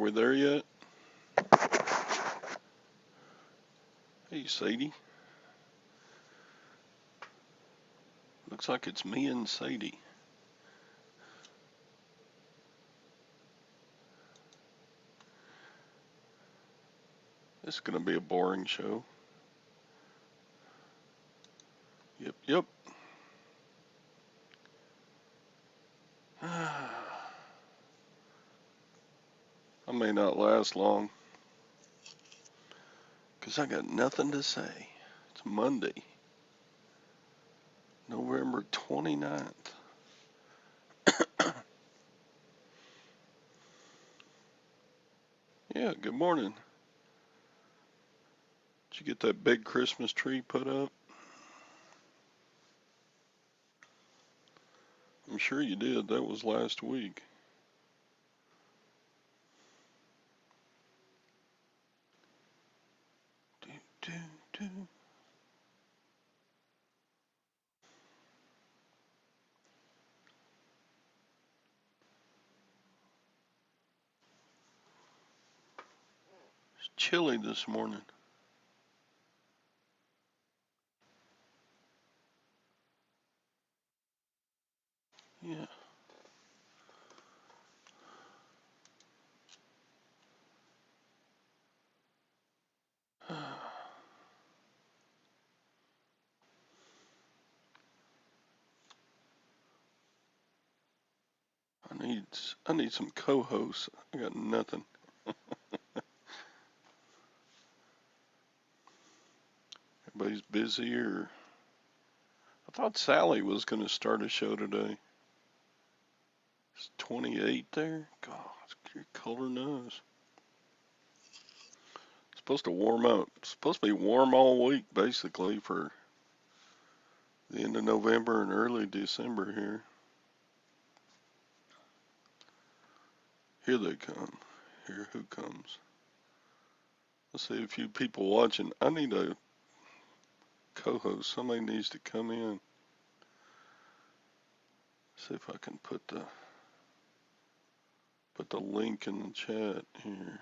we there yet? Hey, Sadie. Looks like it's me and Sadie. This is going to be a boring show. Yep. I may not last long because I got nothing to say. It's Monday, November 29th. Yeah, good morning. Did you get that big Christmas tree put up? I'm sure you did. That was last week. Do, do. It's chilly this morning. Yeah. I need some co-hosts. I got nothing. Everybody's busy or I thought Sally was going to start a show today. It's 28 there. God, your color nose. It's supposed to warm up. It's supposed to be warm all week, basically, for the end of November and early December here. Here they come. Here who comes. Let's see a few people watching. I need a co-host. Somebody needs to come in. See if I can put the link in the chat here.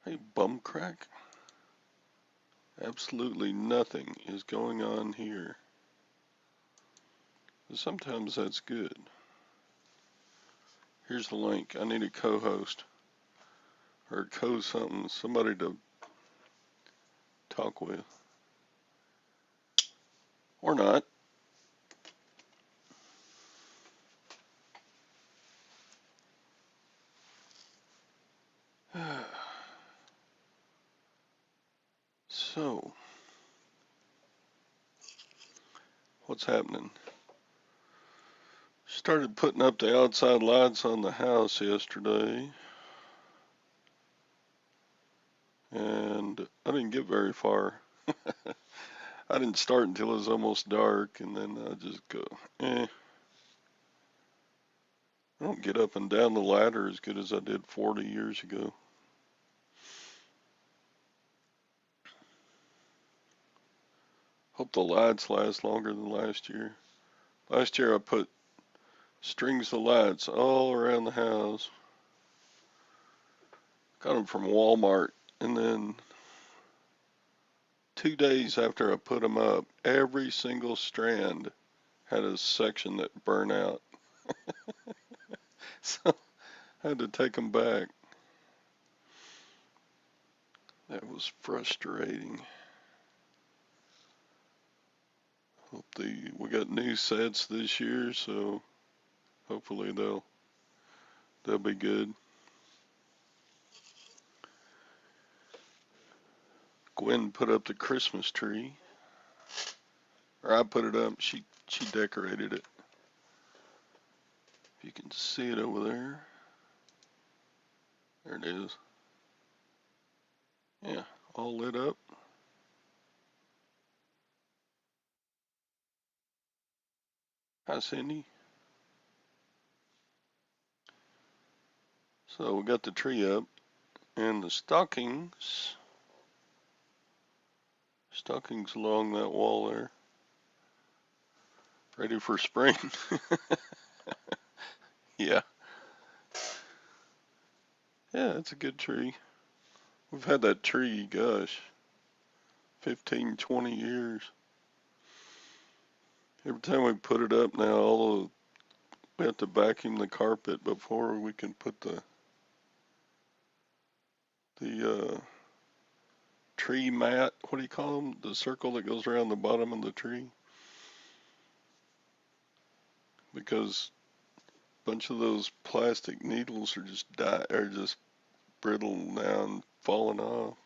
Hey, bumcrack. Absolutely nothing is going on here. Sometimes that's good. Here's the link. I need a co-host or co-something, somebody to talk with. Or not. So, what's happening? Started putting up the outside lights on the house yesterday. And I didn't get very far. I didn't start until it was almost dark, and then I just go, I don't get up and down the ladder as good as I did 40 years ago. Hope the lights last longer than last year. Last year I put strings of lights all around the house. Got them from Walmart, and then 2 days after I put them up, every single strand had a section that burned out. So I had to take them back. That was frustrating. Hope we got new sets this year, so hopefully they'll be good. Gwen put up the Christmas tree, or I put it up. She decorated it. If you can see it over there, there it is. Yeah, all lit up. Hi, Cindy. So we got the tree up, and the stockings along that wall there Ready for spring. Yeah. Yeah, it's a good tree. We've had that tree, gosh, 15, 20 years. Every time we put it up now, we have to vacuum the carpet before we can put the tree mat. What do you call them? The circle that goes around the bottom of the tree. Because a bunch of those plastic needles are just brittle now and falling off.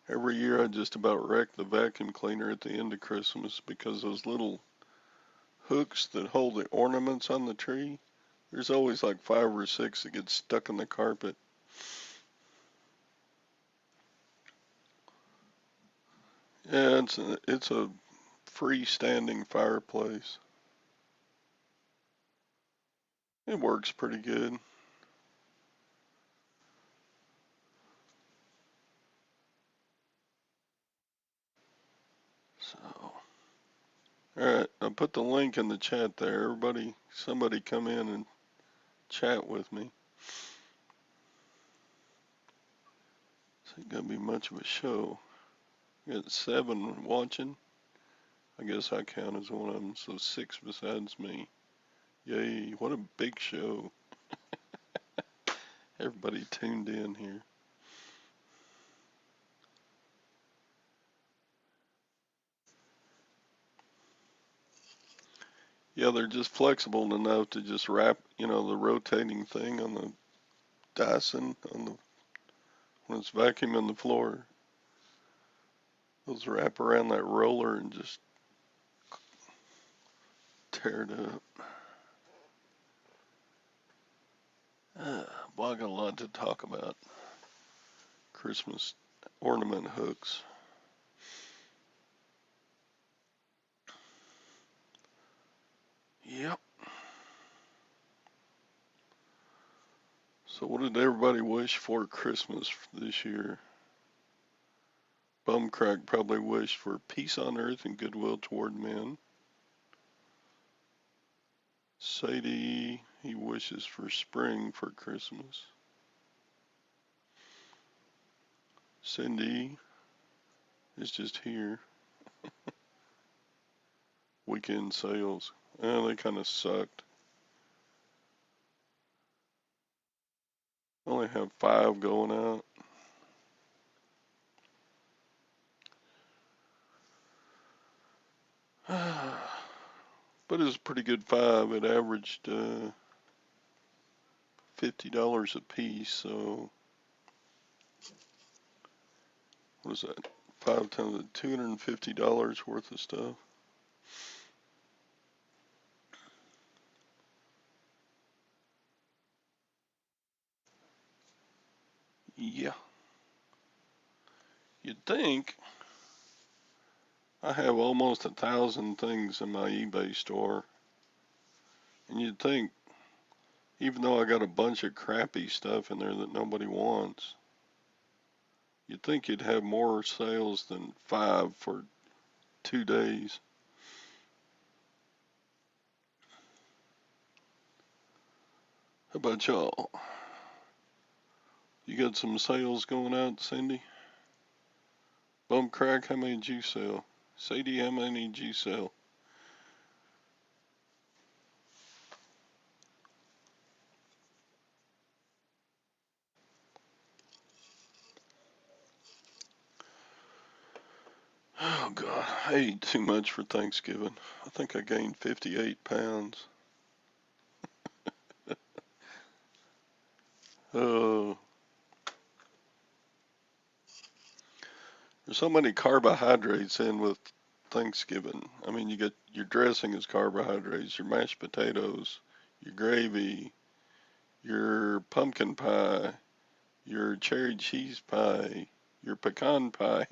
Every year I just about wreck the vacuum cleaner at the end of Christmas because those little hooks that hold the ornaments on the tree, there's always like 5 or 6 that get stuck in the carpet. Yeah, it's a freestanding fireplace. It works pretty good. So, alright, I put the link in the chat there. Somebody come in and chat with me. This ain't gonna be much of a show. Got 7 watching. I guess I count as one of them, so 6 besides me. Yay, what a big show. Everybody tuned in here. Yeah, they're just flexible enough to just wrap, the rotating thing on the Dyson when it's vacuuming the floor. Those wrap around that roller and just tear it up. Well, I got a lot to talk about. Christmas ornament hooks. Yep. So what did everybody wish for Christmas this year? Bumcrack probably wished for peace on earth and goodwill toward men. Sadie, he wishes for spring for Christmas. Cindy is just here. Weekend sales. They kind of sucked. Only have 5 going out. But it was a pretty good 5. It averaged $50 a piece. So what is that? 5 times $250 worth of stuff. Yeah. You'd think I have almost 1,000 things in my eBay store, and you'd think, even though I got a bunch of crappy stuff in there that nobody wants, you'd think you'd have more sales than 5 for 2 days. How about y'all? You got some sales going out, Cindy? Bumcrack, how many did you sell? Sadie, how many did you sell? Oh God, I ate too much for Thanksgiving. I think I gained 58 pounds. Oh, there's so many carbohydrates in with Thanksgiving. I mean, you get your dressing is carbohydrates, your mashed potatoes, your gravy, your pumpkin pie, your cherry cheese pie, your pecan pie.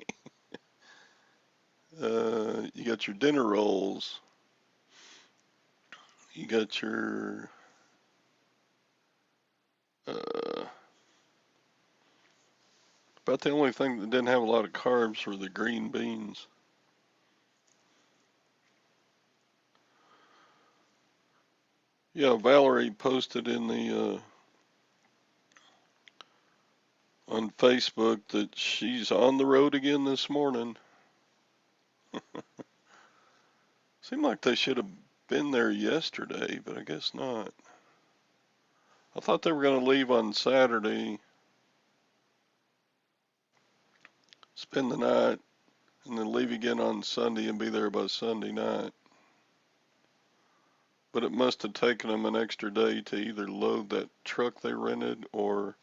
You got your dinner rolls. You got your Uh, about the only thing that didn't have a lot of carbs were the green beans. Yeah, Valerie posted in the on Facebook that she's on the road again this morning. Seemed like they should have been there yesterday, but I guess not. I thought they were going to leave on Saturday, spend the night, and then leave again on Sunday and be there by Sunday night. But it must have taken them an extra day to either load that truck they rented, or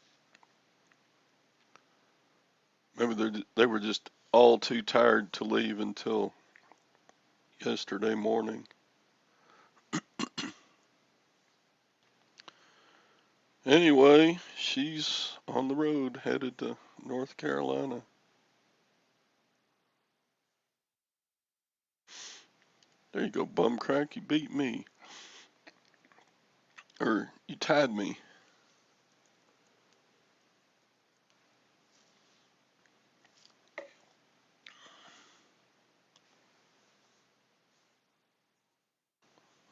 maybe they were just all too tired to leave until yesterday morning. Anyway, she's on the road headed to North Carolina. There you go, bum crack, you beat me. Or you tied me.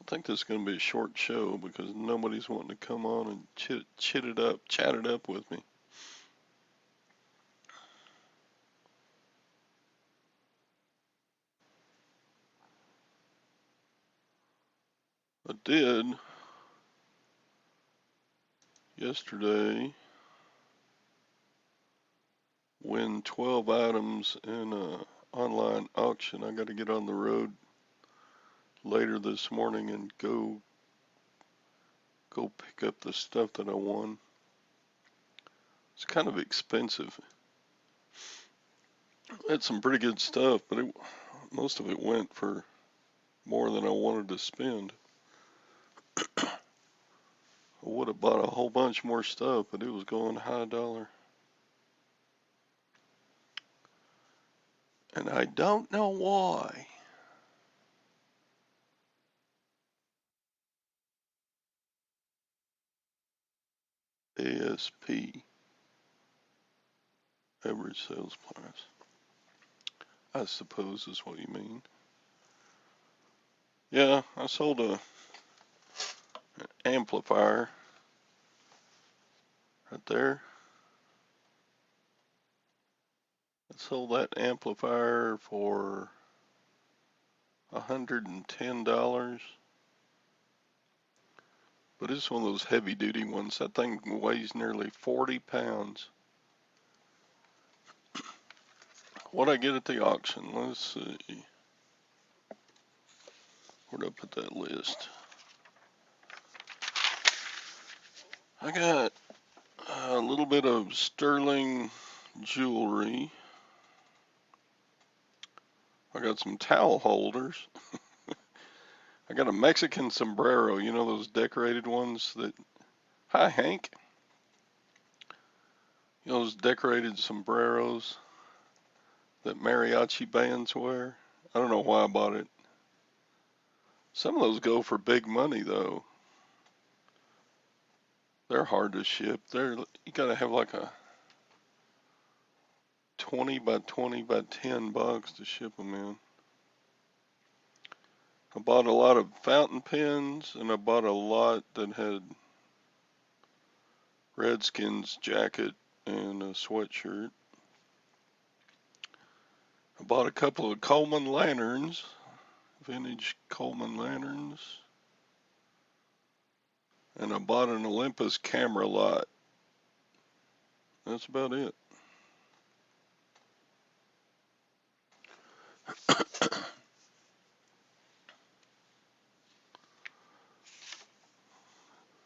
I think this is going to be a short show because nobody's wanting to come on and chat it up with me. I did yesterday win 12 items in a online auction. I got to get on the road later this morning and go pick up the stuff that I won. It's kind of expensive. I had some pretty good stuff, but most of it went for more than I wanted to spend. I would have bought a whole bunch more stuff, but it was going high dollar. And I don't know why. ASP, average sales price, I suppose is what you mean. Yeah, I sold an amplifier right there. I sold that amplifier for $110. But it's one of those heavy duty ones. That thing weighs nearly 40 pounds. What'd I get at the auction? Let's see. Where'd I put that list? I got a little bit of sterling jewelry. I got some towel holders. I got a Mexican sombrero, you know those decorated ones that, hi Hank, you know those decorated sombreros that mariachi bands wear? I don't know why I bought it. Some of those go for big money though. They're hard to ship. You gotta have like a 20 by 20 by 10 bucks to ship them in. I bought a lot of fountain pens, and I bought a lot that had Redskins jacket and a sweatshirt. I bought a couple of Coleman lanterns, vintage Coleman lanterns, and I bought an Olympus camera lot. That's about it.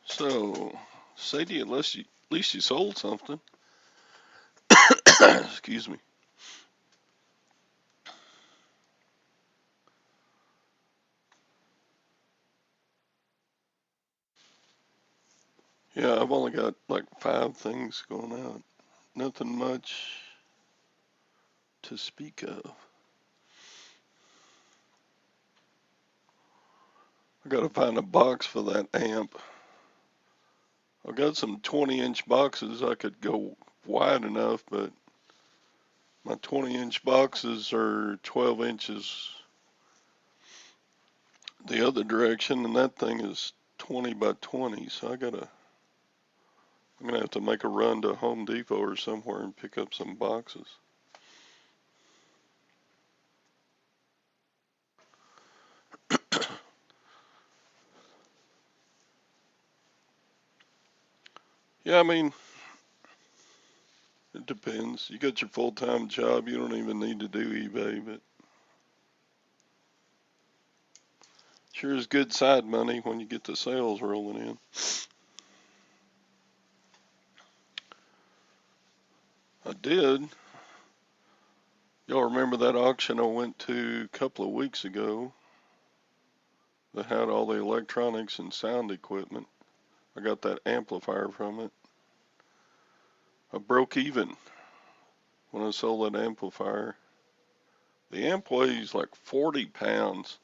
So, Sadie, at least you sold something. Excuse me. Yeah, I've only got like 5 things going out. Nothing much to speak of. I gotta find a box for that amp. I've got some 20-inch boxes. I could go wide enough, but my 20-inch boxes are 12 inches the other direction, and that thing is 20 by 20. So I'm gonna have to make a run to Home Depot or somewhere and pick up some boxes. Yeah, I mean, it depends. You got your full-time job, you don't even need to do eBay, but sure is good side money when you get the sales rolling in. I did. Y'all remember that auction I went to a couple of weeks ago that had all the electronics and sound equipment? I got that amplifier from it. I broke even when I sold that amplifier. The amp weighs like 40 pounds.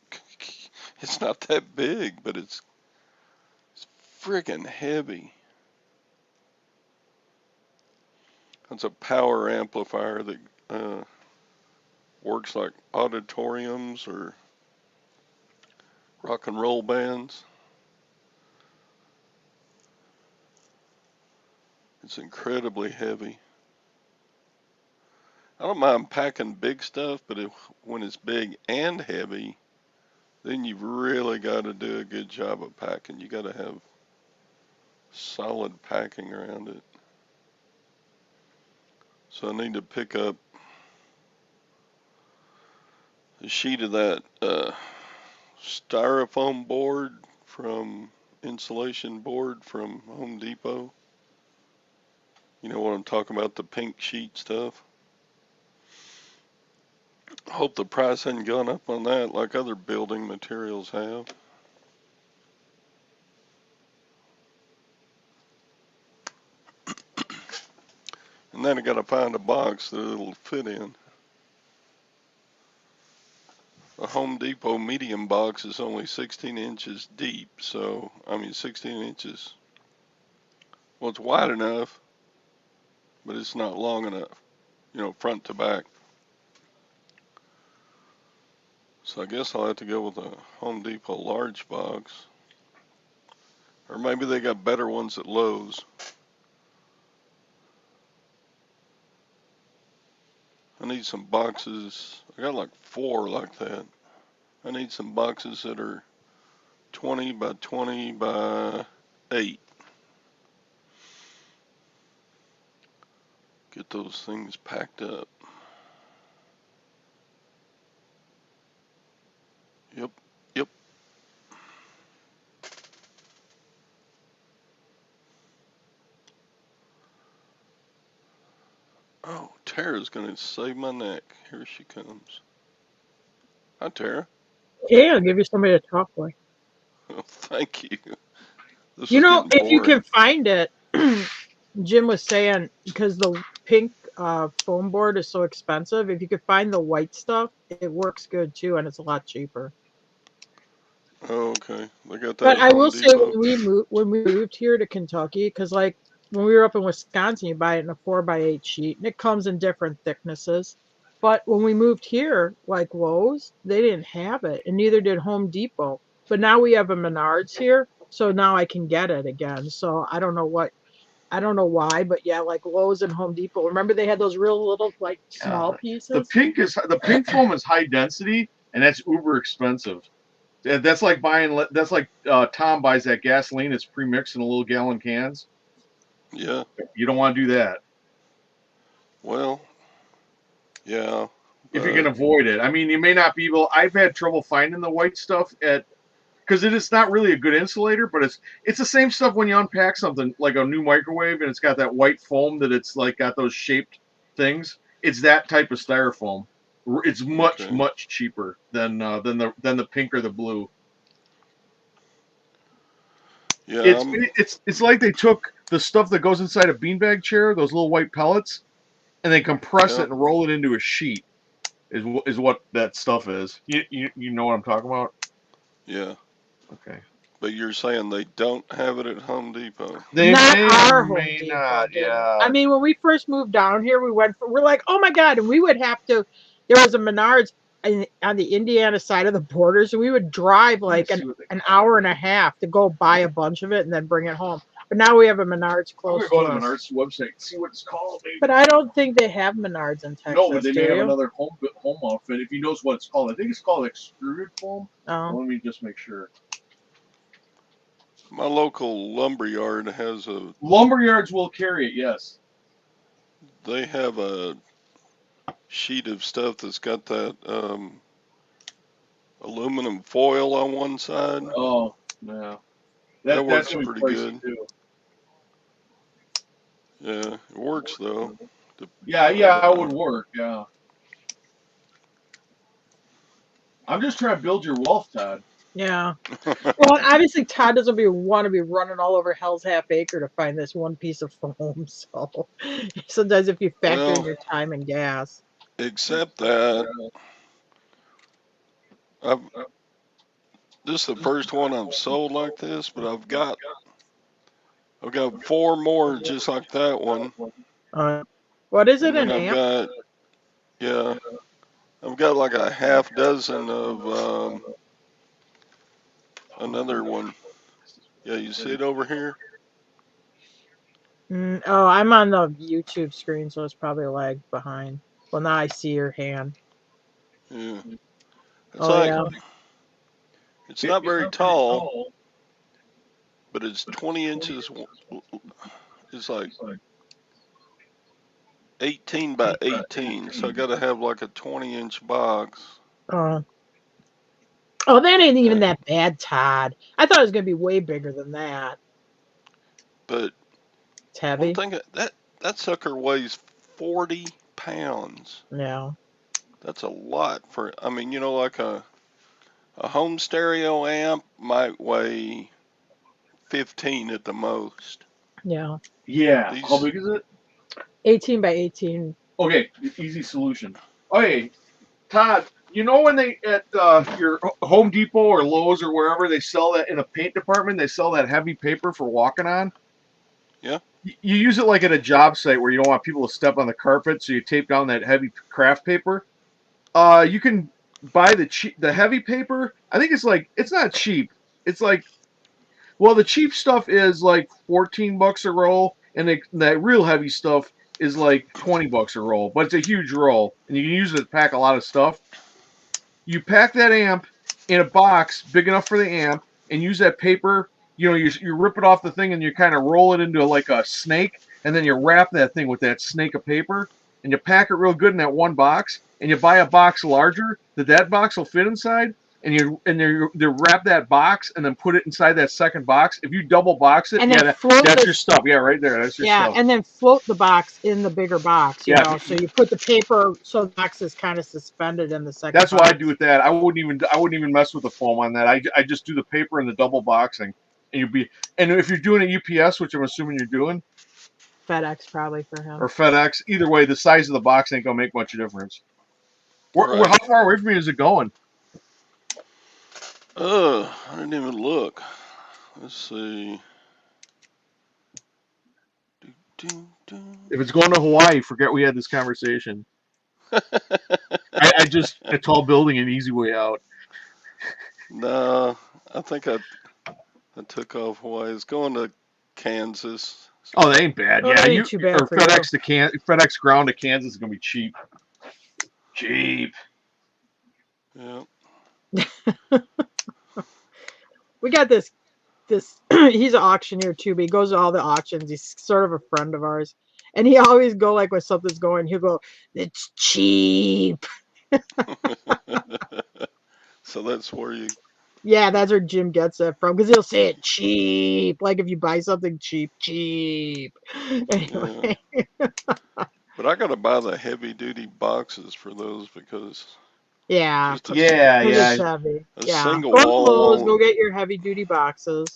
It's not that big, but it's friggin' heavy. It's a power amplifier that works like auditoriums or rock and roll bands. It's incredibly heavy. I don't mind packing big stuff, but when it's big and heavy, then you've really got to do a good job of packing. You got to have solid packing around it. So I need to pick up a sheet of that styrofoam board insulation board from Home Depot. You know what I'm talking about, the pink sheet stuff. I hope the price hasn't gone up on that like other building materials have. And then I gotta find a box that it'll fit in. A Home Depot medium box is only 16 inches deep, so, 16 inches. Well, it's wide enough, but it's not long enough, front to back. So I guess I'll have to go with a Home Depot large box. Or maybe they got better ones at Lowe's. I need some boxes. I got like 4 like that. I need some boxes that are 20 by 20 by 8. Get those things packed up. Yep. Oh, Tara's gonna save my neck. Here she comes. Hi, Tara. Yeah, I'll give you somebody to talk with. Oh, thank you. This You is know, getting if you can boring. find it, Jim was saying because the pink foam board is so expensive, if you could find the white stuff, it works good too, and it's a lot cheaper. Oh, okay. They got that But at I Home will say Depot. when we moved here to Kentucky, because like when we were up in Wisconsin, you buy it in a 4x8 sheet, and it comes in different thicknesses. But when we moved here, like Lowe's, they didn't have it, and neither did Home Depot. But now we have a Menards here, so now I can get it again. So I don't know why, but yeah, like Lowe's and Home Depot. Remember they had those real little like Yeah, small the pieces? pink foam is high density, and that's uber expensive. That's like buying. That's like Tom buys that gasoline. It's pre-mixed in a little gallon cans. Yeah. You don't want to do that Well, yeah, if you can but avoid it. I mean, you may not be able. I've had trouble finding the white stuff at because it is not really a good insulator, but it's the same stuff when you unpack something like a new microwave and it's got that white foam that it's like got those shaped things. It's that type of styrofoam. It's okay. much cheaper than the pink or the blue. Yeah, It's like they took the stuff that goes inside a beanbag chair, those little white pellets, and they compress yeah, it and roll it into a sheet. Is what that stuff is. You know what I'm talking about? yeah. Okay. But you're saying they don't have it at Home Depot. They Not may our or Home may Depot not. didn't. Yeah. I mean, when we first moved down here, we're like, oh my God. And we would have to, there was a Menards on the Indiana side of the border. So we would drive like Let's see what they an call hour it. and a half to go buy a bunch of it and then bring it home. But now we have a Menards I'm close gonna go to to the us. Menards website and see what it's called. Maybe. But I don't think they have Menards in Texas. No, but they do may have you? another home outfit. If he knows what it's called, I think it's called extruded foam. Oh. Let me just make sure. My local lumberyard has a. Lumberyards will carry it. Yes. They have a sheet of stuff that's got that aluminum foil on one side. Oh, no. That That's works gonna be pretty pricey good. too. Yeah, it works though. Yeah, But it would work. Yeah. I'm just trying to build your wealth, Todd. Yeah. Well, obviously Todd doesn't want to be running all over Hell's Half Acre to find this one piece of foam. So sometimes if you factor in Well, your time and gas. except that I've this is the first one I've sold like this, but I've got 4 more just like that one, What is it, and then an amp? I've got like a half dozen of another one. Yeah, you see it over here? Oh, I'm on the YouTube screen, so it's probably lagged behind. Well, now I see your hand. Yeah. It's Oh, like yeah. it's not very tall, but it's 20 inches. It's like 18 by 18, so I got to have like a 20-inch box. Oh. Oh, that ain't even Yeah. that bad, Todd. I thought it was going to be way bigger than that. But It's one heavy. thing that sucker weighs 40 pounds. Yeah. That's a lot for. I mean, like a home stereo amp might weigh 15 at the most. Yeah. Yeah. How These. big is it? 18 by 18. Okay, easy solution. Okay, Todd, you know when they at your Home Depot or Lowe's or wherever they sell that in a paint department, they sell that heavy paper for walking on. Yeah. You use it like at a job site where you don't want people to step on the carpet, so you tape down that heavy craft paper. You can buy the heavy paper. I think it's not cheap. It's like, well, the cheap stuff is like $14 a roll, and that real heavy stuff is like $20 a roll. But it's a huge roll, and you can use it to pack a lot of stuff. You pack that amp in a box big enough for the amp, and use that paper. You rip it off the thing, and you kind of roll it into like a snake, and then you wrap that thing with that snake of paper, and you pack it real good in that one box. And you buy a box larger that box will fit inside, and you wrap that box and then put it inside that second box. If you double box it, And yeah, then float that's the your stuff. Yeah, right there, that's your stuff. and then float the box in the bigger box, you Yeah. know. So you put the paper so the box is kind of suspended in the second That's box. what I do with that. I wouldn't even mess with the foam on that. I just do the paper and the double boxing, and if you're doing a UPS, which I'm assuming you're doing, FedEx probably for him. or FedEx, either way, the size of the box ain't gonna make much of a difference. Right. How far away from you is it going? I didn't even look. Let's see. If it's going to Hawaii, forget we had this conversation. I a tall building, an easy way out. No, I think I took off Hawaii. It's going to Kansas. Oh, that ain't bad. Oh, Yeah, that ain't too bad or for FedEx FedEx ground to Kansas is gonna be cheap. Cheap. Yeah. We got this he's an auctioneer too, but he goes to all the auctions. He's sort of a friend of ours. And he always go like when something's going, he'll go, it's cheap. So that's where you. Yeah, that's where Jim gets it from, because he'll say it cheap. Like if you buy something cheap. Anyway. Yeah. But I gotta buy the heavy duty boxes for those because. Yeah. Just It's heavy. Yeah. single Go to wall. Lowe's, go get your heavy duty boxes.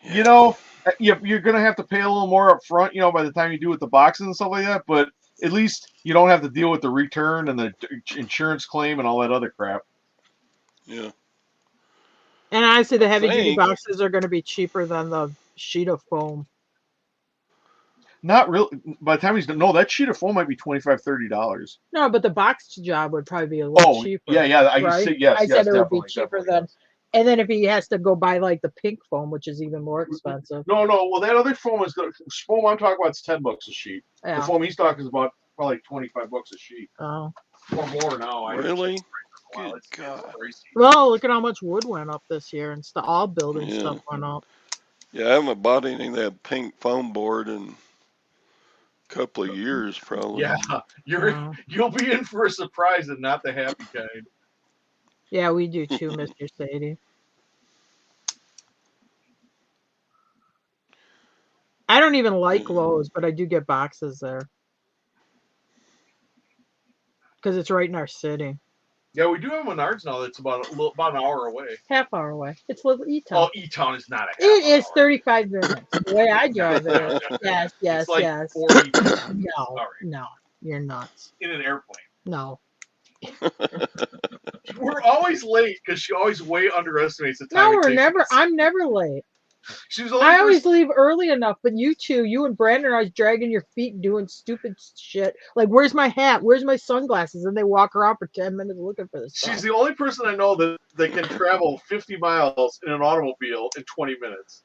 You know, you're gonna have to pay a little more up front, by the time you do with the boxes and stuff like that. But at least you don't have to deal with the return and the insurance claim and all that other crap. Yeah. And honestly, the I heavy duty think. boxes are going to be cheaper than the sheet of foam. Not really. By the time he's done, no, that sheet of foam might be $25-$30. No, but the box job would probably be a little Oh, cheaper, yeah. I right? say yes, I said it would be definitely, cheaper definitely. than, and then if he has to go buy like the pink foam, which is even more expensive. No. Well, that other foam is the foam I'm talking about. It's $10 a sheet. Yeah. The foam he's talking is about probably $25 a sheet. Oh. Or more now. Really? Wow, Good it's God. crazy. Well, look at how much wood went up this year, and all building Yeah. stuff went up. Yeah, I haven't bought any of that pink foam board in a couple of years, probably. Yeah, you'll be in for a surprise and not the happy kind. Yeah, we do too, Mr. Sadie. I don't even like Lowe's, but I do get boxes there because it's right in our city. Yeah, we do have Menards now. That's about an hour away. Half hour away. It's little E-Town. Oh, E-Town is not a half It is hour. 35 minutes. The way I drive it is. Yes, It's like yes. 40. No, Sorry. no, you're nuts. In an airplane. No. We're always late because she always way underestimates the time. No, it we're takes never. us. I'm never late. She was the only I always person- leave early enough, but you two, you and Brandon are always dragging your feet doing stupid shit. Like, where's my hat? Where's my sunglasses? And they walk around for 10 minutes looking for this stuff. She's the only person I know that can travel 50 miles in an automobile in 20 minutes.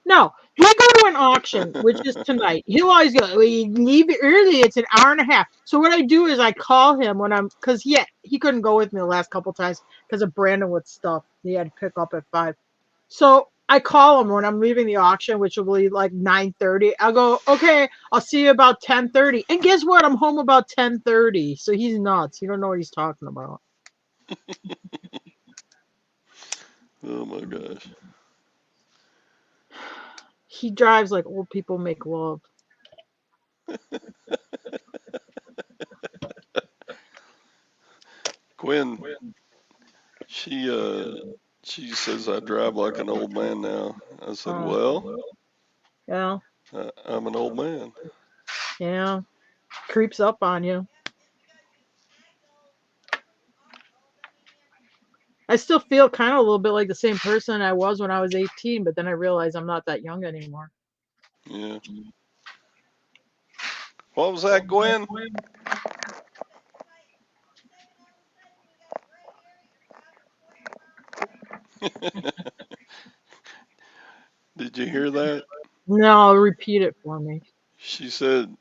No, we go to an auction, which is tonight. He'll always go, well, you leave it early. It's an hour and a half. So what I do is I call him when because he couldn't go with me the last couple times because of Brandon with stuff. He had to pick up at 5. So I call him when I'm leaving the auction, which will be like 9:30. I'll go, okay, I'll see you about 10:30. And guess what? I'm home about 10:30. So he's nuts. He don't know what he's talking about. Oh my gosh. He drives like old people make love. Gwen, she says I drive like an old man now. I said, well, Yeah. I'm an old man. Yeah. Creeps up on you. I still feel kind of a little bit like the same person I was when I was 18, but then I realize I'm not that young anymore. Yeah. What was that, Gwen? Did you hear that? No, repeat it for me. She said,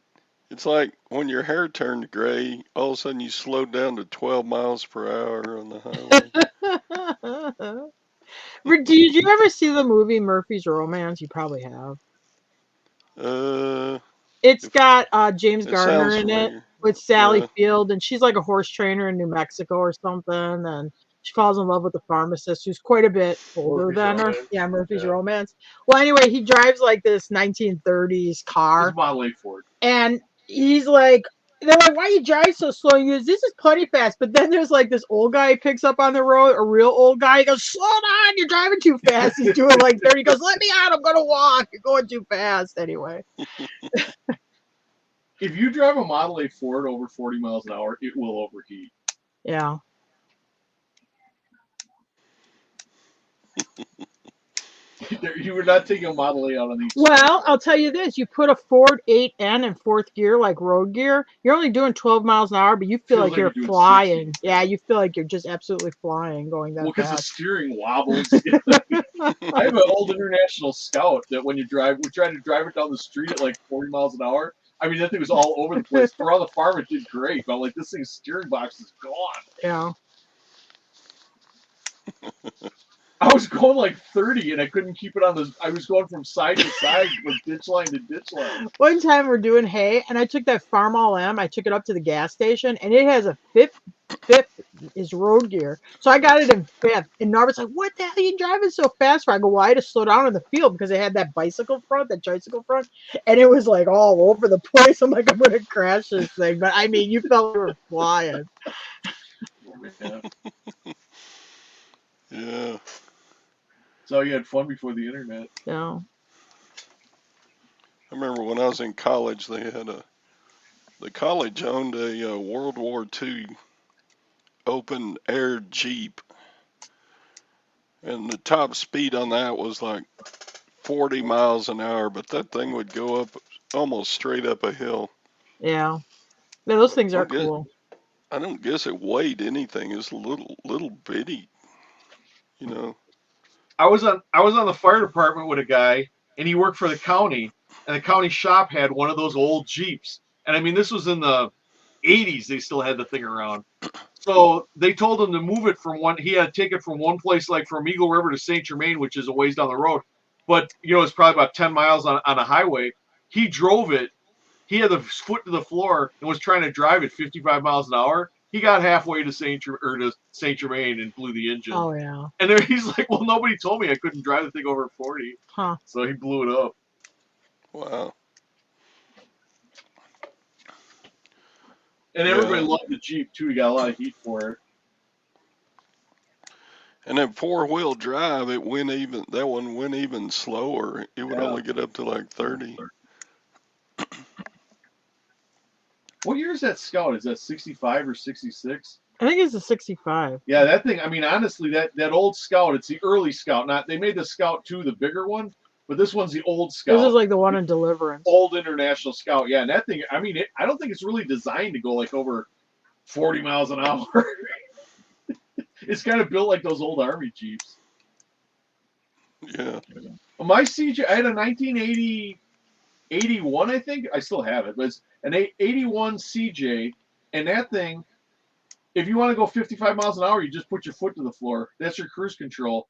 it's like when your hair turned gray, all of a sudden you slowed down to 12 miles per hour on the highway. Did you ever see the movie Murphy's Romance? You probably have. It's got James Gardner in it with Sally Field, and she's like a horse trainer in New Mexico or something, and she falls in love with the pharmacist who's quite a bit older than her. Yeah, Murphy's Romance. Well, anyway, he drives like this 1930s car. It's Model A Ford. And he's like, they're like, why you drive so slow? And he goes, this is plenty fast. But then there's like this old guy he picks up on the road, a real old guy. He goes, slow down, you're driving too fast. He's doing like 30. He goes, let me out, I'm going to walk. You're going too fast. Anyway. If you drive a Model A Ford over 40 miles an hour, it will overheat. Yeah. You were not taking a Model A out on these. Well, I'll tell you this. You put a Ford 8N in fourth gear, like road gear, you're only doing 12 miles an hour, but you feel like you're flying. 60. Yeah, you feel like you're just absolutely flying going that fast. Well, because the steering wobbles. I have an old International Scout that when we tried to drive it down the street at like 40 miles an hour. I mean, that thing was all over the place. Around the farm, it did great, but like this thing's steering box is gone. Yeah. I was going like 30 and I couldn't keep it on the. I was going from side to side, from ditch line to ditch line. One time we're doing hay, and I took that Farm All M. I took it up to the gas station, and it has a fifth is road gear. So I got it in 5th, and Norbert's like, "What the hell are you driving so fast for?" I go, "Well, I had to slow down in the field because it had that tricycle front, and it was like all over the place." I'm like, "I'm gonna crash this thing," but I mean, you felt you were flying. Yeah. Yeah. So you had fun before the internet. Yeah. I remember when I was in college, the college owned a World War II open air Jeep. And the top speed on that was like 40 miles an hour, but that thing would go up almost straight up a hill. Yeah. Yeah, those things I are don't guess, cool. I don't guess it weighed anything. It's a little bitty, you know. I was on the fire department with a guy, and he worked for the county, and the county shop had one of those old Jeeps. And I mean, this was in the 80s. They still had the thing around. So they told him to move it from one. He had to take it from one place, like from Eagle River to Saint Germain, which is a ways down the road. But it's probably about 10 miles on a highway. He drove it. He had the foot to the floor and was trying to drive at 55 miles an hour. He got halfway to Saint Germain and blew the engine. Oh yeah. And then he's like, "Well, nobody told me I couldn't drive the thing over 40." Huh. So he blew it up. Wow. And Yeah. everybody loved the Jeep too. He got a lot of heat for it. And then four-wheel drive, that one went even slower. It would only get up to like 30. What year is that Scout? Is that 65 or 66? I think it's a 65. Yeah, that thing. I mean, honestly, that old Scout. It's the early Scout. Not they made the Scout 2, the bigger one, but this one's the old Scout. This is like the one in Deliverance. Old International Scout. Yeah, and that thing. I mean, I don't think it's really designed to go like over 40 miles an hour. It's kind of built like those old Army Jeeps. Yeah. My CJ, I had a 1980, 81, I think. I still have it, but it's an 81 CJ, and that thing, if you want to go 55 miles an hour, you just put your foot to the floor. That's your cruise control.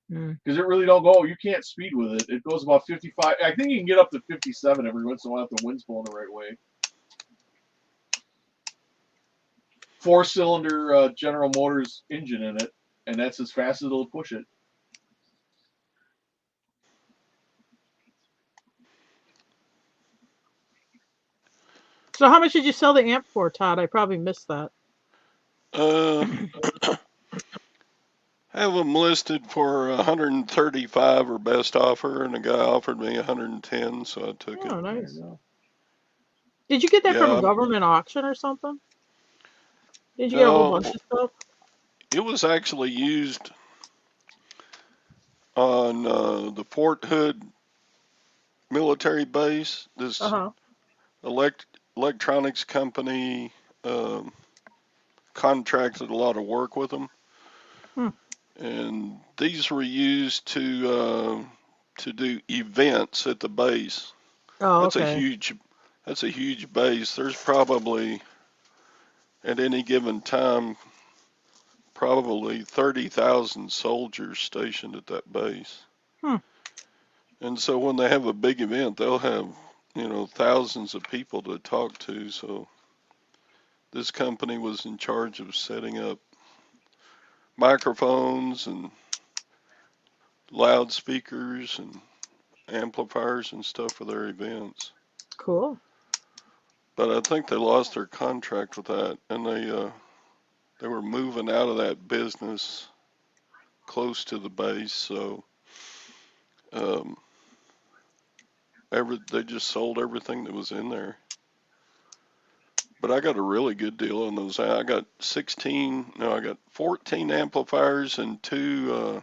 Because it really don't go. You can't speed with it. It goes about 55. I think you can get up to 57 every once in a while if the wind's blowing the right way. 4-cylinder General Motors engine in it, and that's as fast as it'll push it. So how much did you sell the amp for, Todd? I probably missed that. Have them listed for 135 or best offer, and a guy offered me 110, so I took it. Oh, nice. Did you get that from a government auction or something? Did you get a whole bunch of stuff? It was actually used on the Fort Hood military base. This electronics company contracted a lot of work with them. And these were used to do events at the base. Oh, that's a huge base. There's probably at any given time probably 30,000 soldiers stationed at that base. And so when they have a big event, they'll have thousands of people to talk to. So this company was in charge of setting up microphones and loudspeakers and amplifiers and stuff for their events. Cool. But I think they lost their contract with that, and they were moving out of that business close to the base, so they just sold everything that was in there. But I got a really good deal on those. I got 14 amplifiers and two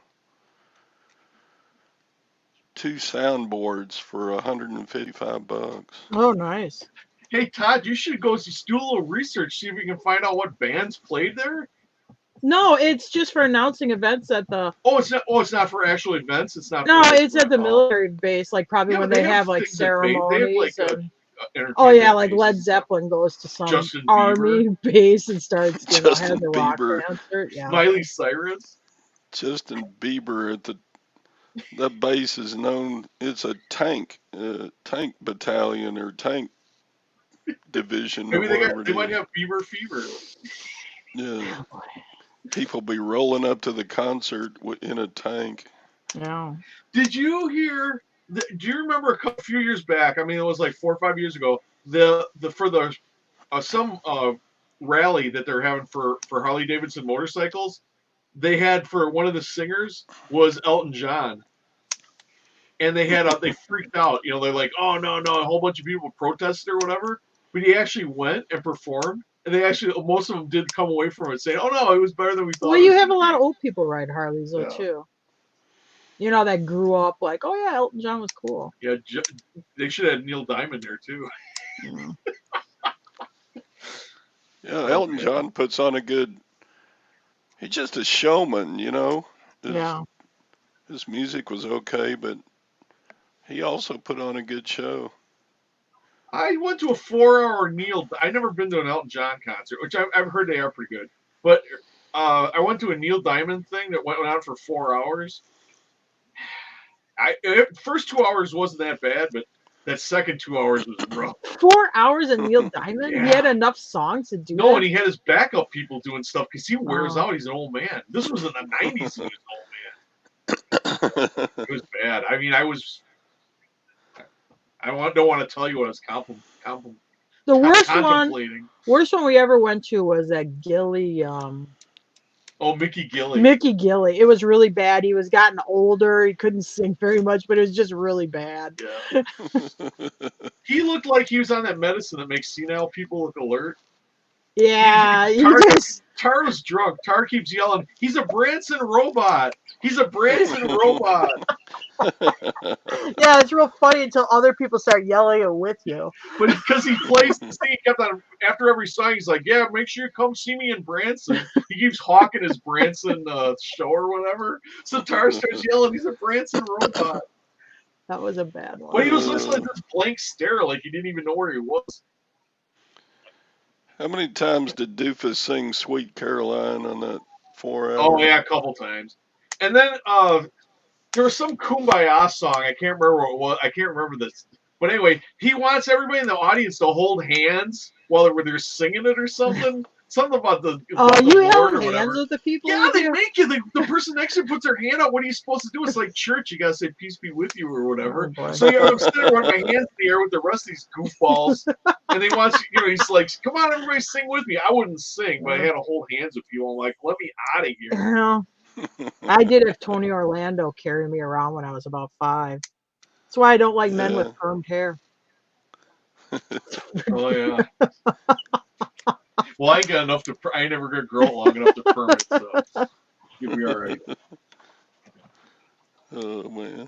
soundboards for $155. Oh, nice. Hey, Todd, you should go do a little research, see if you can find out what bands played there. No, it's just for announcing events at the. Oh, it's not for actual events. It's not. No, it's at the military base, like probably when they have like ceremonies and. Oh yeah, like Led Zeppelin goes to some army base and starts has a rock concert. Yeah. Miley Cyrus. Justin Bieber at that base is known. It's a tank battalion or tank division. Maybe they might have Bieber fever. Yeah. People be rolling up to the concert in a tank. Yeah. Did you hear? Do you remember a few years back? I mean, it was like 4 or 5 years ago. Some rally that they're having for Harley Davidson motorcycles. They had for one of the singers was Elton John, and they freaked out. They're like, oh no, a whole bunch of people protested or whatever. But he actually went and performed, and most of them did come away from it saying, oh no, it was better than we thought. Well, you have a lot of old people ride Harleys though too. You know, that grew up like, oh yeah, Elton John was cool. Yeah, they should have had Neil Diamond there too. Yeah. Yeah, Elton John puts on a good. He's just a showman, you know. Yeah. His music was okay, but he also put on a good show. I went to a 4-hour Neil. I've never been to an Elton John concert, which I've heard they are pretty good. But I went to a Neil Diamond thing that went on for 4 hours. First 2 hours wasn't that bad, but that second 2 hours was rough. 4 hours of Neil Diamond? Yeah. He had enough songs to do No, that? and he had his backup people doing stuff because he wears out. He's an old man. This was in the 90s. He was an old man. It was bad. I mean, don't want to tell you what I was The worst contemplating. Worst one we ever went to was that Gilly. Oh, Mickey Gilly. Mickey Gilly. It was really bad. He was gotten older. He couldn't sing very much, but it was just really bad. Yeah. He looked like he was on that medicine that makes senile people look alert. Yeah. Tar was drunk. Tar keeps yelling, he's a Branson robot. He's a Branson robot. Yeah, it's real funny until other people start yelling it with you. But because he plays the scene, he kept on, after every song, he's like, yeah, make sure you come see me in Branson. He keeps hawking his Branson show or whatever. So Tar starts yelling, he's a Branson robot. That was a bad one. But he was listening to this blank stare like he didn't even know where he was. How many times did Doofus sing Sweet Caroline on that 4 hours? Oh, yeah, a couple times. And then there was some Kumbaya song. I can't remember what it was. I can't remember this. But anyway, he wants everybody in the audience to hold hands while they're singing it or something. Something about the you Lord held or hands with the people? Yeah, they make you. The person next to you puts their hand out. What are you supposed to do? It's like church. You got to say, peace be with you or whatever. Oh, so I'm sitting there with my hands in the air with the rest of these goofballs. And they want you, he's like, come on, everybody sing with me. I wouldn't sing, but I had to hold hands with people. I'm like, let me out of here. I did have Tony Orlando carry me around when I was about 5. That's why I don't like men with permed hair. Oh, yeah. Well, I got enough I never got a girl long enough to perm it, so you'll be all right. Oh, man.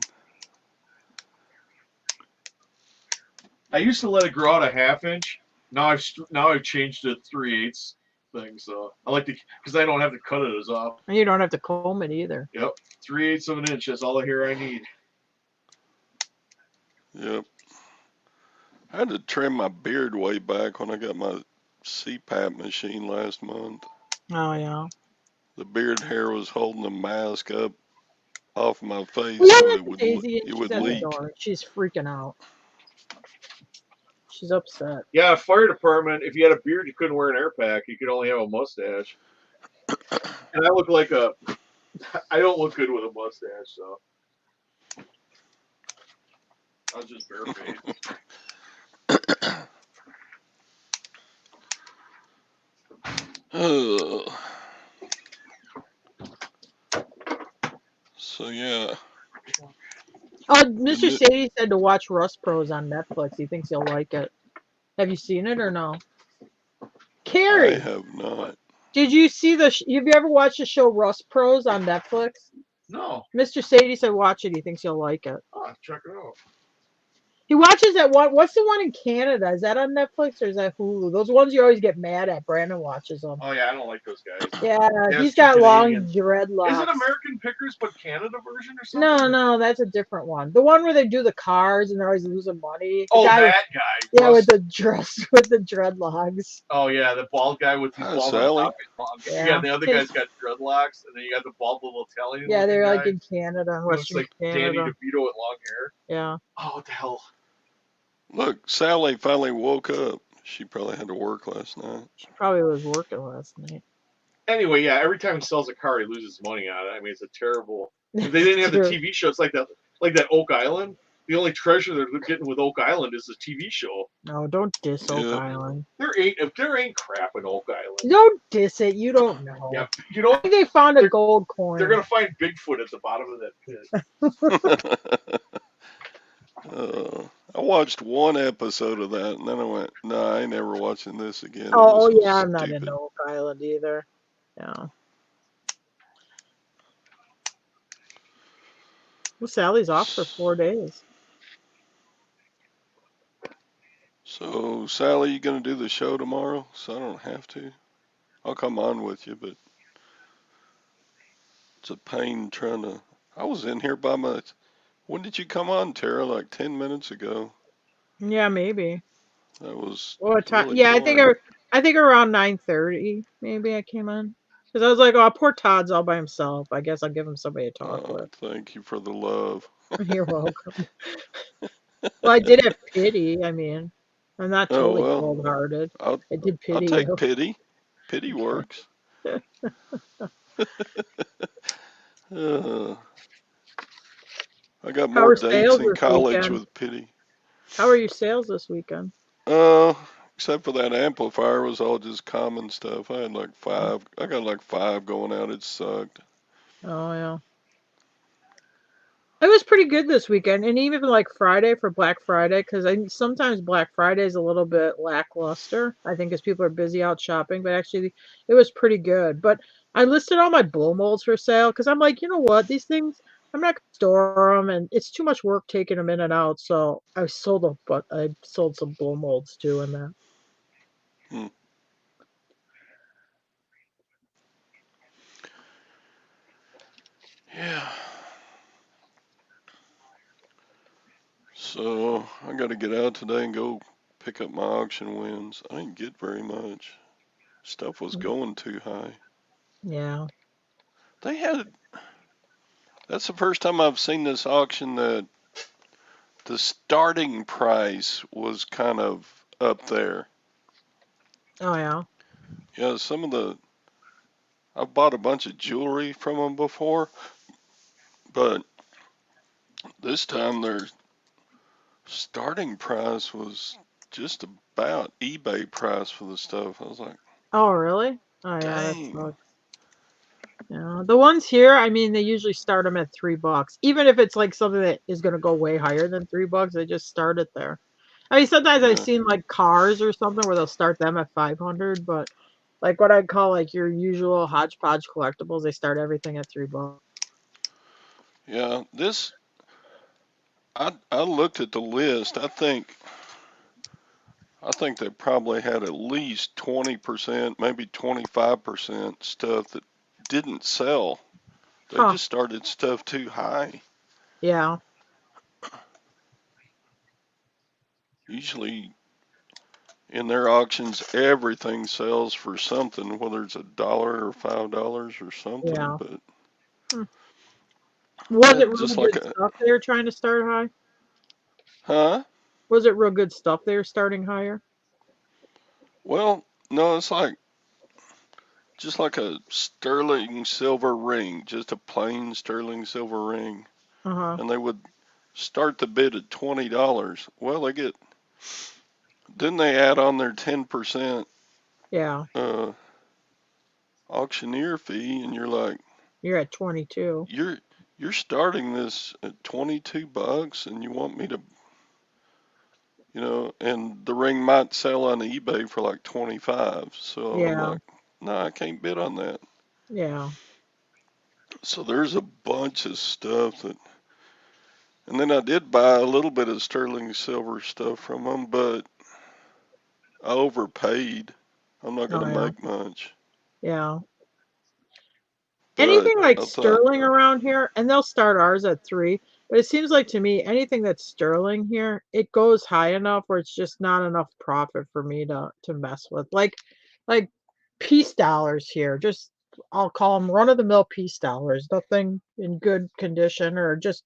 I used to let it grow out a 1/2 inch. Now I've changed to 3/8 thing, so I like to, because I don't have to cut it as often. And you don't have to comb it either. Yep, 3/8 of an inch. That's all the hair I need. Yep. I had to trim my beard way back when I got my CPAP machine last month. Oh, yeah. The beard hair was holding the mask up off my face, Yeah, so it would leak. She's freaking out. She's upset. Yeah, fire department, if you had a beard, you couldn't wear an air pack. You could only have a mustache. And I don't look good with a mustache, so. I was just barefaced. So, yeah. Mr. Sadie said to watch Rust Pros on Netflix. He thinks you'll like it. Have you seen it or no? Carrie! I have not. Did you see have you ever watched the show Rust Pros on Netflix? No. Mr. Sadie said watch it. He thinks you'll like it. Oh, check it out. He watches that one. What's the one in Canada? Is that on Netflix or is that Hulu? Those ones you always get mad at. Brandon watches them. Oh, yeah, I don't like those guys. Yeah, he's got long dreadlocks. Is it American Pickers but Canada version or something? No, that's a different one. The one where they do the cars and they're always losing money. That guy. Yeah, with the dreadlocks. Oh, yeah, the bald guy with the bald top. Yeah, the other guy's got dreadlocks, and then you got the bald little Italian. Yeah, they're like in Canada. Looks like Danny DeVito with long hair. Yeah. Oh, what the hell? Look, Sally finally woke up. She probably had to work last night. She probably was working last night. Anyway, yeah, every time he sells a car, he loses money on it. I mean, it's a terrible. If they didn't have the TV show, it's like that Oak Island. The only treasure they're getting with Oak Island is the TV show. No, don't diss Oak Island. There ain't crap in Oak Island. Don't diss it. You don't know. Yeah, you know. They found a gold coin. They're gonna find Bigfoot at the bottom of that pit. I watched one episode of that, and then I went, "No, I ain't never watching this again." Oh yeah, I'm not in Oak Island either. Yeah. Well, Sally's off for 4 days. So, Sally, you gonna do the show tomorrow? So I don't have to. I'll come on with you, but it's a pain trying to. I was in here by my. When did you come on, Tara? Like 10 minutes ago. Yeah, maybe. That was What time? really Yeah, quiet. I think around 9:30 maybe I came on because I was like, oh, poor Todd's all by himself. I guess I'll give him somebody to talk with. Thank you for the love. You're welcome. Well, I did have pity. I mean, I'm not Oh totally well, cold-hearted. I'll I did I'll pity take you. pity. Pity Okay. works. Uh, I got How more are dates sales in this college weekend? with pity. How are your sales this weekend? Uh, except for that amplifier was all just common stuff. I had like five. I got like five going out. It sucked. Oh yeah. It was pretty good this weekend, and even like Friday for Black Friday, because I sometimes Black Friday is a little bit lackluster. I think as people are busy out shopping, but actually it was pretty good. But I listed all my blow molds for sale because I'm like, you know what, these things I'm not gonna store them, and it's too much work taking them in and out. So I sold them, but I sold some blow molds too in that. Hmm. Yeah. So I got to get out today and go pick up my auction wins. I didn't get very much. Stuff was going too high. Yeah. They had. That's the first time I've seen this auction that the starting price was kind of up there. Oh yeah. Yeah, some of the. I've bought a bunch of jewelry from them before, but this time their starting price was just about eBay price for the stuff. I was like, Oh really? Oh yeah, that dang. sucks. Yeah, the ones here, I mean, they usually start them at $3. Even if it's like something that is going to go way higher than $3, they just start it there. I mean, sometimes I've Yeah, seen like cars or something where they'll start them at 500, but like what I'd call like your usual hodgepodge collectibles, they start everything at $3. yeah. This I looked at the list. I think they probably had at least 20%, maybe 25% stuff that didn't sell. They Huh. just started stuff too high. Yeah. Usually in their auctions, everything sells for something, whether it's $1 or $5 or something. Yeah. But Hmm. Was it just really like good a, stuff they were trying to start high? huh? Was it real good stuff they were starting higher? Well, no, it's like just like a sterling silver ring, just a plain sterling silver ring, Uh-huh. and they would start the bid at $20. Well, then they add on their 10% Yeah. uh, auctioneer fee, and you're like, You're at 22. you're you're starting this at $22, and you want me to, and the ring might sell on eBay for like 25. So I'm Yeah. like, no, I can't bid on that. Yeah. So there's a bunch of stuff that, and then I did buy a little bit of sterling silver stuff from them, but I overpaid. I'm not Oh gonna yeah. make much, Yeah. but Anything like I thought, sterling around here, and they'll start ours at 3, but it seems like to me anything that's sterling here, it goes high enough where it's just not enough profit for me to mess with. Like peace dollars here, just I'll call them run of the mill peace dollars, nothing in good condition or just,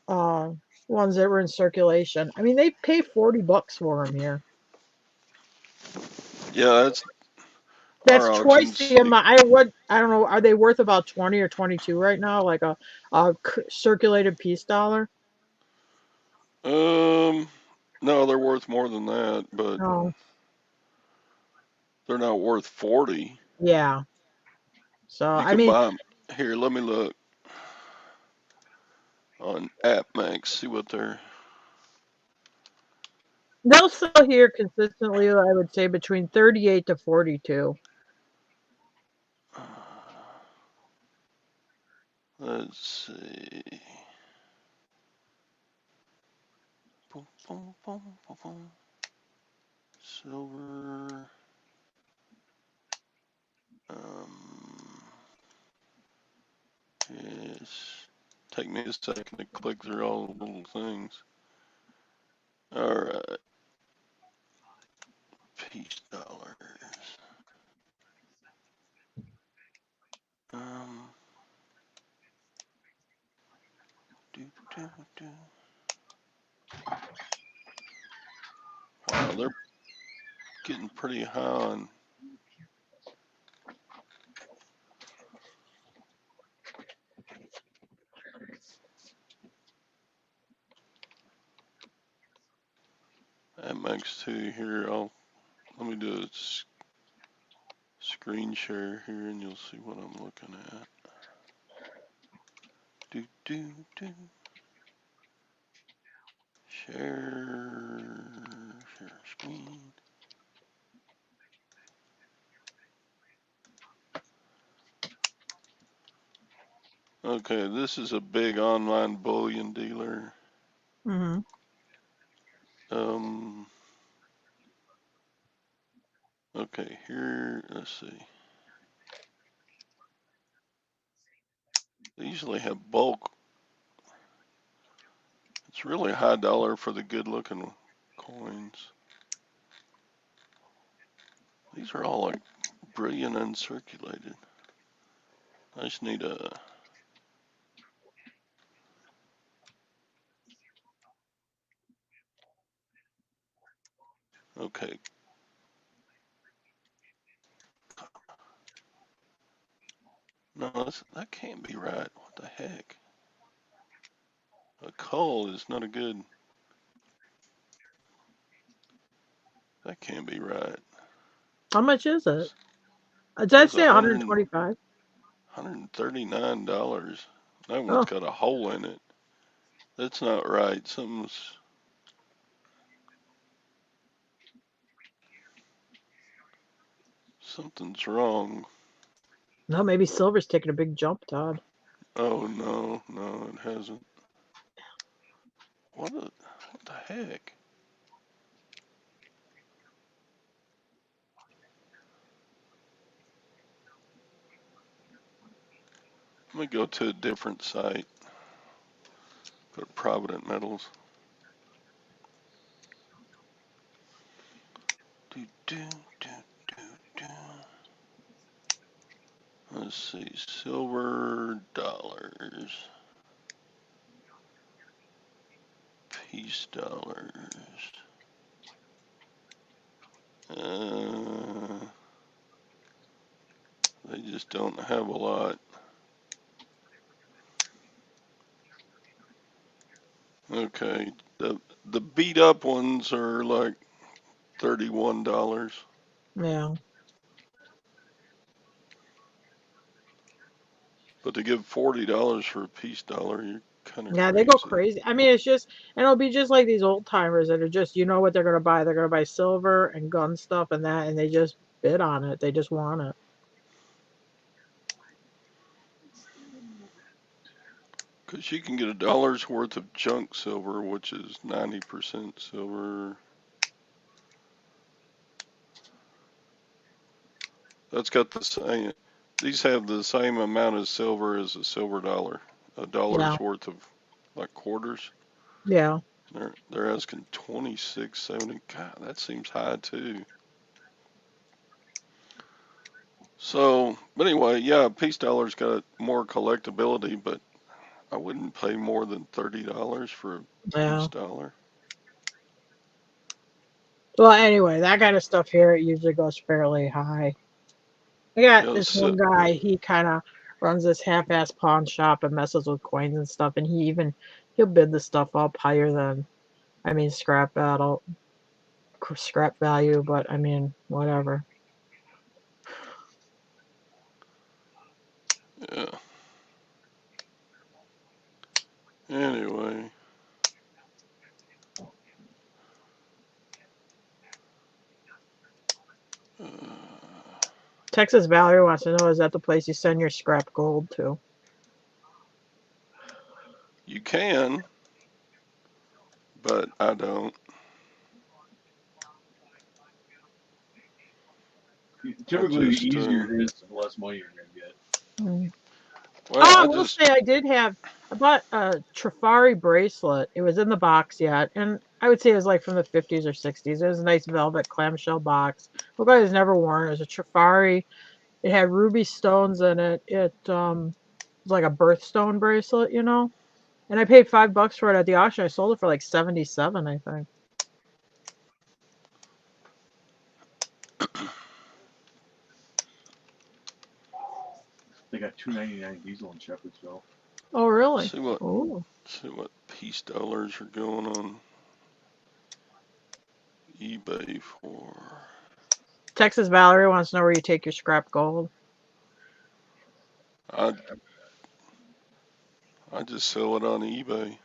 uh ones that were in circulation. I mean, they pay $40 for them here. yeah, that's That's our twice auctions. the amount. I don't know. Are they worth about 20 or 22 right now? Like a circulated peace dollar? Um, no, they're worth more than that, but Oh, they're not worth 40. yeah. So You I can mean, buy them. Here, let me look on AppMax, see what they're. they'll sell here consistently. I would say between 38 to 42. Let's see. Boom, boom, boom, boom, boom. Silver. Yes. Take me a second to click through all the little things. All right. Peace dollars. Um. Do, do, do. Wow, they're getting pretty high on. MX2 here. Let me do a screen share here and you'll see what I'm looking at. Do, do, do. Share screen. Okay, this is a big online bullion dealer. Mm-hmm. Okay, here, let's see. They usually have bulk. It's really high dollar for the good looking coins. These are all like brilliant uncirculated. I just need a. Okay. No, that can't be right. What the heck? A cull is not a good. That can't be right. How much is it? Did I Says say 125? $139. That one's Oh, got a hole in it. That's not right. Something's wrong. no, maybe silver's taking a big jump, Todd. Oh no, it hasn't. What the heck? Let me go to a different site. Go to Provident Metals. Do, do, do, do, do. Let's see, silver dollars, peace dollars. They just don't have a lot. Okay, the beat up ones are like $31. Yeah. But to give $40 for a peace dollar, you're kind of Yeah, they go crazy. crazy. I mean, it's just, and it'll be just like these old timers that are just, you know what they're going to buy. They're going to buy silver and gun stuff and that, and they just bid on it. They just want it. Because you can get $1 worth of junk silver, which is 90% silver. That's got the same, these have the same amount of silver as a silver dollar. A Yeah. dollar's worth of like quarters. Yeah. They're asking 26.70. God, that seems high too. So, but anyway, yeah, peace dollar's got more collectability, but I wouldn't pay more than $30 for a Yeah. peace dollar. Well, anyway, that kind of stuff here, it usually goes fairly high. I got Yeah, this one guy, he kind of runs this half-ass pawn shop and messes with coins and stuff, and he'll bid the stuff up higher than, I mean, scrap value, but I mean, whatever. yeah. Anyway. Uh, Texas Valerie wants to know, is that the place you send your scrap gold to? You can, but I don't. Typically, just, the easier it is, the less money you're going to get. Mm. Well, Oh, I I will just, say I bought a Trifari bracelet. It was in the box yet, and I would say it was like from the 50s or 60s. It was a nice velvet clamshell box. Look, I was never worn. It was a Trifari. It had ruby stones in it. It was like a birthstone bracelet, you know. And I paid $5 for it at the auction. I sold it for like 77, I think. They got $2.99 diesel in Shepherdsville. Oh, really? see what Oh. see what piece dollars are going on eBay for. Texas Valerie wants to know where you take your scrap gold. I just sell it on eBay.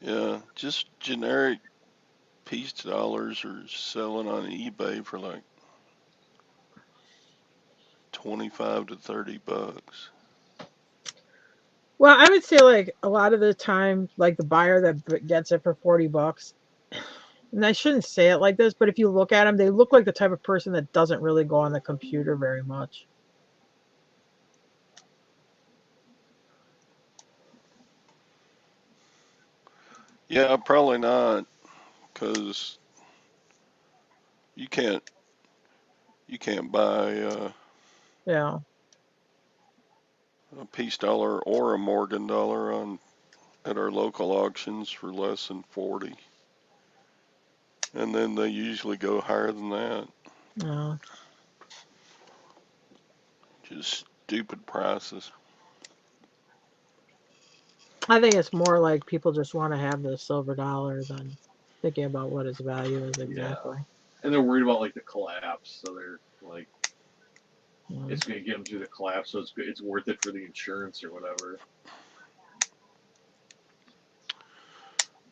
Yeah, just generic piece dollars are selling on eBay for like 25 to 30 bucks. Well, I would say like a lot of the time, like the buyer that gets it for $40, and I shouldn't say it like this, but if you look at them, they look like the type of person that doesn't really go on the computer very much. Yeah, probably not, because you can't buy Yeah. a piece dollar or a Morgan dollar on at our local auctions for less than 40, and then they usually go higher than that. Yeah. Just stupid prices. I think it's more like people just want to have the silver dollar than thinking about what its value is exactly. Yeah. And they're worried about like the collapse, so they're like, Mm. it's going to get them through the collapse, so it's worth it for the insurance or whatever.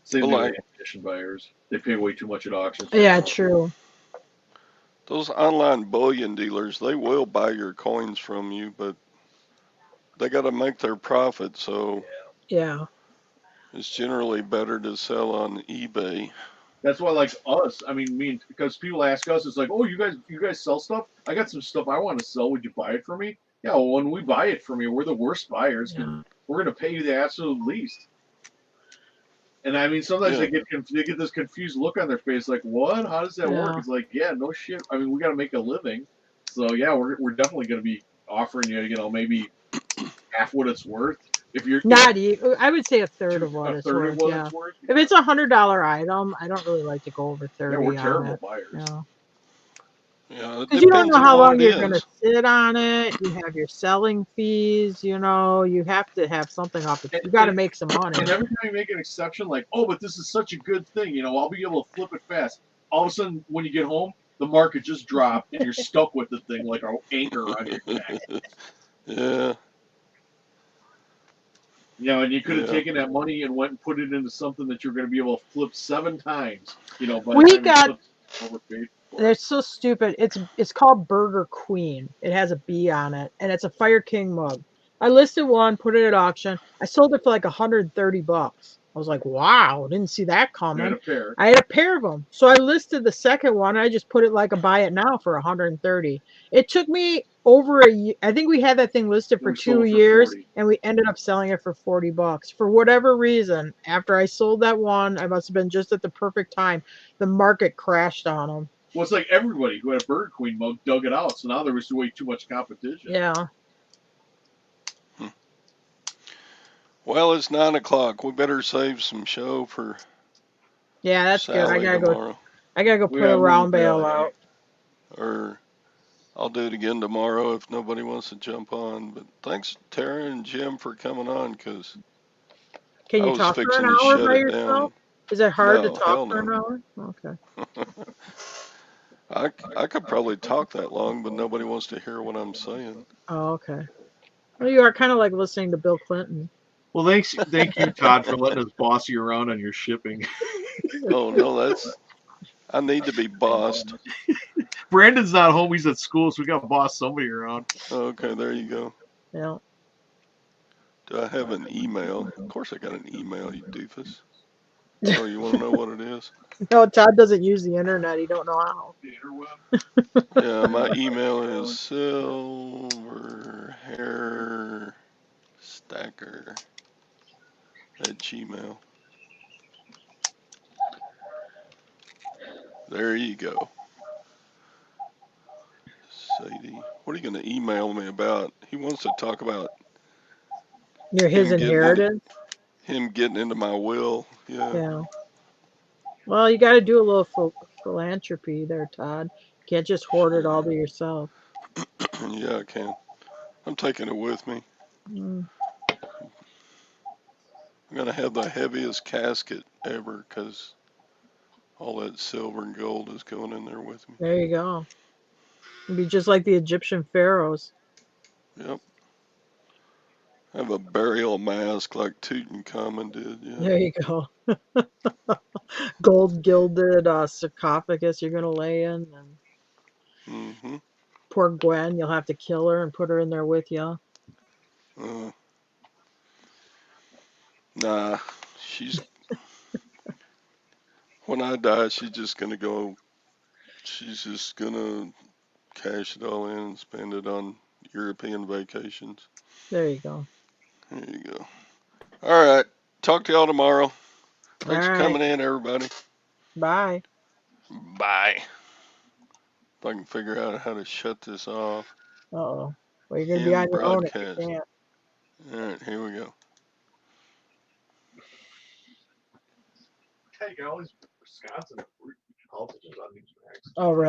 Same But thing with like ammunition buyers. They pay way too much at auctions. Yeah, true. those online bullion dealers, they will buy your coins from you, but they got to make their profit, so Yeah. it's generally better to sell on eBay. That's why, like us, I mean, because people ask us, it's like, oh, you guys sell stuff. I got some stuff I want to sell. Would you buy it for me? Yeah. Well, when we buy it from you, we're the worst buyers because Yeah. we're going to pay you the absolute least. And I mean, sometimes Yeah, they get this confused look on their face, like, what? How does that work? Yeah. It's like, yeah, no shit. I mean, we got to make a living, so yeah, we're definitely going to be offering you, maybe half what it's worth. If you're Not even. I would say a third of what a it's third of worth. what Yeah. it's worth. If Yeah. it's $100 item, I don't really like to go over Yeah, we're 30 on terrible it. buyers. Yeah. yeah, it Because you don't depends know on how what long it you're going to is. sit on it. You have your selling fees. You know, you have to have something off it. And, You got to and make some money. And every time you make an exception, like, oh, but this is such a good thing, I'll be able to flip it fast. All of a sudden, when you get home, the market just dropped and you're stuck with the thing like an anchor on your neck. Yeah, And you could have yeah. taken that money and went and put it into something that you're going to be able to flip 7 times, by the We time you got. flip overpaid for They're it. so stupid. It's called Burger Queen. It has a B on it, and it's a Fire King mug. I listed one, put it at auction. I sold it for like $130. I was like, wow, didn't see that You had coming. a pair. I had a pair of them, so I listed the second one. I just put it like a buy it now for 130. It took me over a year. I think we had that thing listed And for we sold two it for years, 40. and we ended up selling it for $40. For whatever reason, after I sold that one, I must have been just at the perfect time. The market crashed on them. Well, it's like everybody who had a Burger Queen mug dug it out, so now there was way too much competition. Yeah. Well, it's 9 o'clock. We better save some show for Yeah, that's good. Sally tomorrow, I gotta go put a I'm gonna round go bale bale hay. out. or I'll do it again tomorrow if nobody wants to jump on. But thanks, Tara and Jim, for coming on, because Can I you was talk for an fixing to hour shut by it yourself? down. Is it hard to No, talk hell for an no. hour? Okay. I could probably talk that long, but nobody wants to hear what I'm saying. Oh, okay. Well, you are kind of like listening to Bill Clinton. Well, thank you, Todd, for letting us boss you around on your shipping. Oh no, I need to be bossed. Brandon's not home. He's at school, so we got to boss somebody around. Okay, there you go. Yeah. Do I have an email? Of course I got an email, you doofus. Oh, you want to know what it is? No, Todd doesn't use the internet. He don't know how. The interweb. Yeah, my email is silverhairstacker@gmail. There you go. Sadie, what are you going to email me about? He wants to talk about You're his him inheritance. getting into my will. Yeah. Yeah. Well, you got to do a little philanthropy there, Todd. Can't just hoard it all Sure. to yourself. Yeah, I can. I'm taking it with me. Mm, I'm going to have the heaviest casket ever because all that silver and gold is going in there with me. there you go. It'd be just like the Egyptian pharaohs. Yep. Have a burial mask like Tutankhamun did. Yeah. There you go. Gold gilded sarcophagus you're gonna lay in, and Mm-hmm. poor Gwen, you'll have to kill her and put her in there with you. Nah, she's when I die, she's just gonna go. She's just gonna cash it all in and spend it on European vacations. There you go. There you go. All right. Talk to y'all tomorrow. All Thanks for right. coming in, everybody. Bye. Bye. If I can figure out how to shut this off. Uh-oh. Well, you're gonna be on End your own if you broadcast. can't. All right, here we go. Hey, you got all these Wisconsin politicians on these tracks. Oh, really?